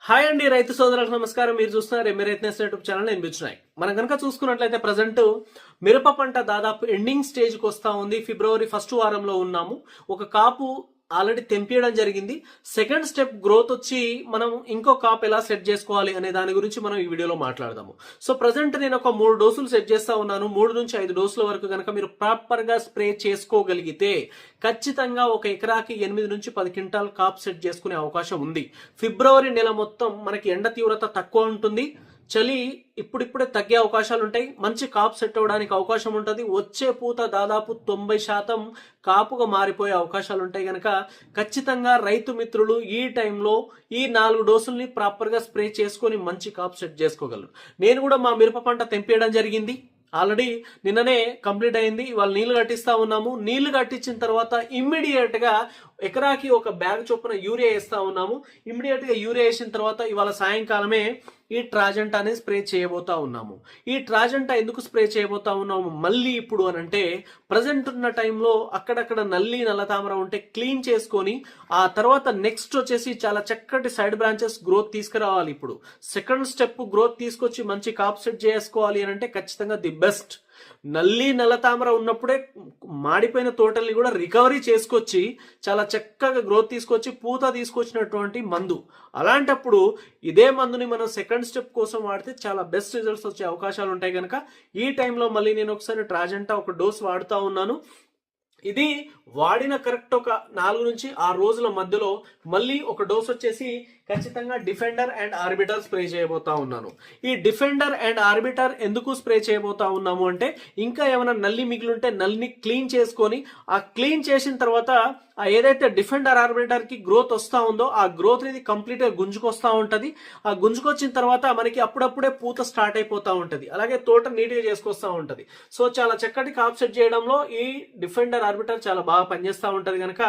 Hi అండి, రైతు సోదరులకు నమస్కారం. మీరు చూస్తున్నారు ఎమ్మెరైట్నెస్ యూట్యూబ్ ఛానల్. నేను బిచ్చునాయ్. మనం కనుక చూసుకున్నట్లయితే ప్రజెంట్ మిరప పంట దాదాపు ఎండింగ్ స్టేజ్కి వస్తూ ఉంది. ఫిబ్రవరి ఫస్ట్ వారంలో ఉన్నాము. ఒక కాపు ఆల్రెడీ తెంపియడం జరిగింది. సెకండ్ స్టెప్ గ్రోత్ వచ్చి మనం ఇంకో కాప్ ఎలా సెట్ చేసుకోవాలి అనే దాని గురించి మనం ఈ వీడియోలో మాట్లాడదాము. సో ప్రజెంట్ నేను ఒక 3 డోసులు సెట్ చేస్తా ఉన్నాను. 3 నుంచి 5 డోసుల వరకు కనుక మీరు ప్రాపర్ గా స్ప్రే చేసుకోగలిగితే ఖచ్చితంగా ఒక ఎకరాకి 8 నుంచి 10 క్వింటాల్ కాప్ సెట్ చేసుకునే అవకాశం ఉంది. ఫిబ్రవరి నెల మొత్తం మనకి ఎండ తీవ్రత తక్కువ ఉంటుంది. చలి ఇప్పుడిప్పుడే తగ్గే అవకాశాలు ఉంటాయి. మంచి కాపు సెట్ అవ్వడానికి అవకాశం ఉంటుంది. వచ్చే పూత దాదాపు 90% కాపుగా మారిపోయే అవకాశాలు ఉంటాయి. కనుక ఖచ్చితంగా రైతు మిత్రులు ఈ టైంలో ఈ 4 డోసుల్ని ప్రాపర్గా స్ప్రే చేసుకొని మంచి కాపు సెట్ చేసుకోగలరు. నేను కూడా మా మిరప పంట తెంపేయడం జరిగింది. ఆల్రెడీ నిన్ననే కంప్లీట్ అయింది. ఇవాళ నీళ్లు కట్టిస్తా ఉన్నాము. నీళ్లు కట్టించిన తర్వాత ఇమ్మీడియట్ గా ఎకరాకి ఒక బ్యాగ్ చొప్పున యూరియా వేస్తా ఉన్నాము. ఇమ్మీడియట్ గా యూరియా వేసిన తర్వాత ఇవాళ సాయంకాలమే ఈ ట్రాజెంటా అనేది స్ప్రే చేయబోతా ఉన్నాము. ఈ ట్రాజెంటా ఎందుకు స్ప్రే చేయబోతా ఉన్నాము మళ్ళీ ఇప్పుడు అని అంటే, ప్రజెంట్ ఉన్న టైంలో అక్కడక్కడ నల్ల తామర ఉంటే క్లీన్ చేసుకొని ఆ తర్వాత నెక్స్ట్ వచ్చేసి చాలా చక్కటి సైడ్ బ్రాంచెస్ గ్రోత్ తీసుకురావాలి. ఇప్పుడు సెకండ్ స్టెప్ గ్రోత్ తీసుకొచ్చి మంచి కాప్ సెట్ చేసుకోవాలి అని అంటే ఖచ్చితంగా ది బెస్ట్ నల్ల తామర ఉన్నప్పుడే మాడిపోయిన తోటల్ని కూడా రికవరీ చేసుకొచ్చి చాలా చక్కగా గ్రోత్ తీసుకొచ్చి పూత తీసుకొచ్చినటువంటి మందు. అలాంటప్పుడు ఇదే మందుని మనం సెకండ్ స్టెప్ కోసం వాడితే చాలా బెస్ట్ రిజల్ట్స్ వచ్చే అవకాశాలు ఉంటాయి. కనుక ఈ టైంలో మళ్ళీ నేను ఒకసారి ట్రాజెంటా ఒక డోస్ వాడుతూ ఉన్నాను. ఇది వాడిన కరెక్ట్ ఒక 4 నుంచి 6 రోజుల మధ్యలో మళ్ళీ ఒక డోస్ వచ్చేసి ఖచ్చితంగా డిఫెండర్ అండ్ ఆర్బిటర్ స్ప్రే చేయబోతా ఉన్నాను. ఈ డిఫెండర్ అండ్ ఆర్బిటర్ ఎందుకు స్ప్రే చేయబోతా ఉన్నాము అంటే, ఇంకా ఏమైనా నల్లి మిగిలింటే నల్లిని క్లీన్ చేసుకొని ఆ క్లీన్ చేసిన తర్వాత ఆ ఏదైతే డిఫెండర్ ఆర్బిటర్ కి గ్రోత్ వస్తా ఉందో ఆ గ్రోత్ అనేది కంప్లీట్ గా గుంజుకొస్తా ఉంటది. ఆ గుంజుకొచ్చిన తర్వాత మనకి అప్పుడప్పుడే పూత స్టార్ట్ అయిపోతా ఉంటది. అలాగే తోట నీట్ గా చేసుకొస్తా ఉంటది. సో చాలా చక్కటి కాప్ సెట్ చేయడంలో ఈ డిఫెండర్ ఆర్బిటర్ చాలా బాగా పనిచేస్తూ ఉంటది. కనుక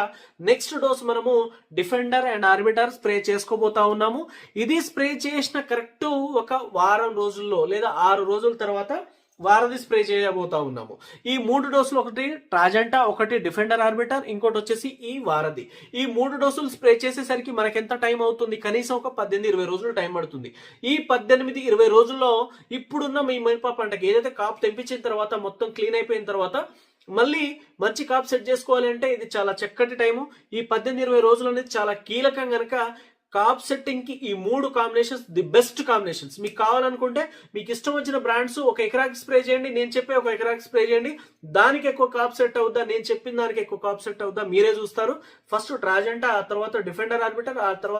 నెక్స్ట్ డోస్ మనము డిఫెండర్ అండ్ ఆర్బిటర్ స్ప్రే చేసుకోబోతా ఉన్నాము. ఇది స్ప్రే చేసిన కరెక్ట్ ఒక వారం రోజుల్లో లేదా 6 రోజుల తర్వాత వారధి స్ప్రే చేయబోతా ఉన్నాము. ఈ 3 డోసులు, ఒకటి ట్రాజెంటా, ఒకటి డిఫెండర్ ఆర్బిటర్, ఇంకోటి వచ్చేసి ఈ వారధి. ఈ 3 డోసులు స్ప్రే చేసేసరికి మనకి ఎంత టైం అవుతుంది? కనీసం ఒక 18-20 రోజులు టైం పడుతుంది. ఈ 18-20 రోజుల్లో ఇప్పుడున్న మీ మిరప పంటకి ఏదైతే కాపు తెంపించిన తర్వాత మొత్తం క్లీన్ అయిపోయిన తర్వాత మళ్ళీ మంచి కాప్ సెట్ చేసుకోవాలి అంటే ఇది చాలా చక్కటి టైము. ఈ 18-20 రోజులు అనేది చాలా కీలకం. గనక కాప్ సెట్టింగ్ కి ఈ 3 కాంబినేషన్స్ ది బెస్ట్ కాంబినేషన్స్. మీకు కావాలనుకుంటే మీకు ఇష్టం వచ్చిన బ్రాండ్స్ ఒక ఎకరాకి స్ప్రే చేయండి. నేను చెప్పే ఒక ఎకరాకి స్ప్రే చేయండి. దానికి ఎక్కువ కాప్ సెట్ అవుద్దా, నేను చెప్పిన దానికి ఎక్కువ కాప్ సెట్ అవుద్దా మీరే చూస్తారు. ఫస్ట్ ట్రాజెంటా, ఆ తర్వాత డిఫెండర్ ఆర్బిటర్, ఆ తర్వాత